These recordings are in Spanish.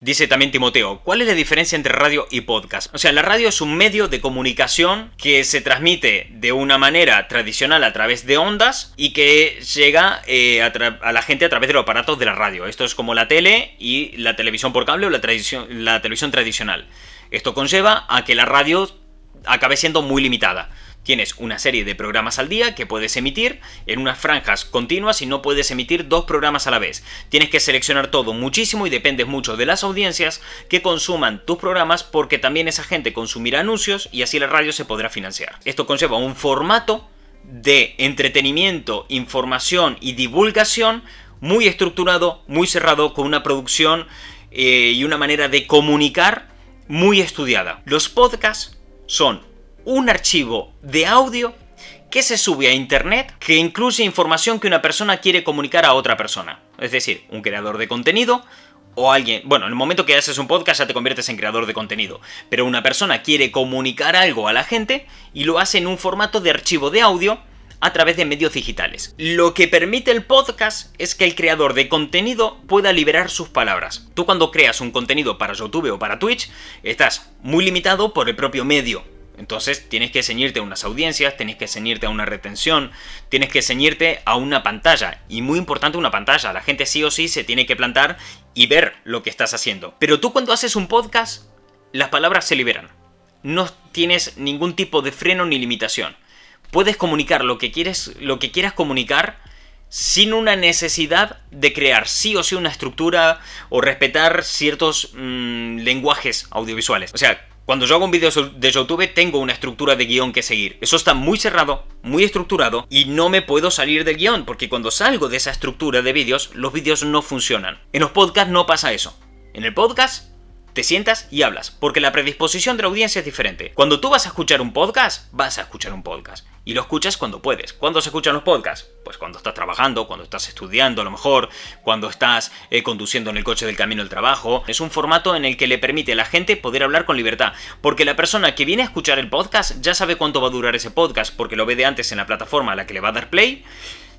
Dice también Timoteo, ¿cuál es la diferencia entre radio y podcast? O sea, la radio es un medio de comunicación que se transmite de una manera tradicional a través de ondas y que llega a la gente a través de los aparatos de la radio. Esto es como la tele y la televisión por cable o la televisión tradicional. Esto conlleva a que la radio acabe siendo muy limitada. Tienes una serie de programas al día que puedes emitir en unas franjas continuas y no puedes emitir 2 programas a la vez. Tienes que seleccionar todo muchísimo y dependes mucho de las audiencias que consuman tus programas, porque también esa gente consumirá anuncios y así la radio se podrá financiar. Esto conlleva un formato de entretenimiento, información y divulgación muy estructurado, muy cerrado, con una producción y una manera de comunicar muy estudiada. Los podcasts son un archivo de audio que se sube a internet, que incluye información que una persona quiere comunicar a otra persona. Es decir, un creador de contenido o alguien... Bueno, en el momento que haces un podcast ya te conviertes en creador de contenido, pero una persona quiere comunicar algo a la gente y lo hace en un formato de archivo de audio a través de medios digitales. Lo que permite el podcast es que el creador de contenido pueda liberar sus palabras. Tú, cuando creas un contenido para YouTube o para Twitch, estás muy limitado por el propio medio. Entonces tienes que ceñirte a unas audiencias, tienes que ceñirte a una retención, tienes que ceñirte a una pantalla. Y muy importante, una pantalla. La gente sí o sí se tiene que plantar y ver lo que estás haciendo. Pero tú, cuando haces un podcast, las palabras se liberan. No tienes ningún tipo de freno ni limitación. Puedes comunicar lo que quieras comunicar sin una necesidad de crear sí o sí una estructura o respetar ciertos lenguajes audiovisuales. O sea, cuando yo hago un vídeo de YouTube tengo una estructura de guión que seguir. Eso está muy cerrado, muy estructurado y no me puedo salir del guión, porque cuando salgo de esa estructura de vídeos, los vídeos no funcionan. En los podcasts no pasa eso. En el podcast te sientas y hablas, porque la predisposición de la audiencia es diferente. Cuando tú vas a escuchar un podcast, vas a escuchar un podcast. Y lo escuchas cuando puedes. ¿Cuándo se escuchan los podcasts? Pues cuando estás trabajando, cuando estás estudiando a lo mejor, cuando estás conduciendo en el coche del camino al trabajo. Es un formato en el que le permite a la gente poder hablar con libertad. Porque la persona que viene a escuchar el podcast ya sabe cuánto va a durar ese podcast, porque lo ve de antes en la plataforma a la que le va a dar play,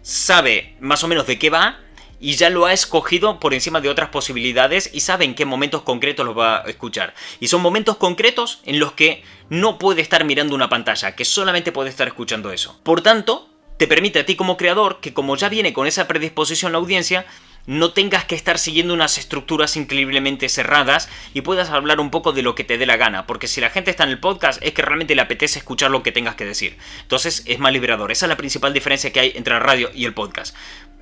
sabe más o menos de qué va, y ya lo ha escogido por encima de otras posibilidades y sabe en qué momentos concretos lo va a escuchar. Y son momentos concretos en los que no puede estar mirando una pantalla, que solamente puede estar escuchando eso. Por tanto, te permite a ti como creador, que como ya viene con esa predisposición la audiencia, no tengas que estar siguiendo unas estructuras increíblemente cerradas y puedas hablar un poco de lo que te dé la gana. Porque si la gente está en el podcast es que realmente le apetece escuchar lo que tengas que decir. Entonces es más liberador. Esa es la principal diferencia que hay entre la radio y el podcast.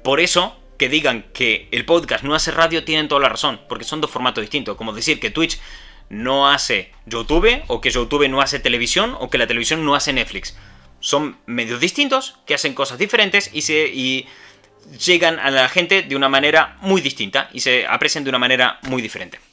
Por eso, que digan que el podcast no hace radio, tienen toda la razón, porque son 2 formatos distintos. Como decir que Twitch no hace YouTube, o que YouTube no hace televisión, o que la televisión no hace Netflix. Son medios distintos que hacen cosas diferentes y llegan a la gente de una manera muy distinta y se aprecian de una manera muy diferente.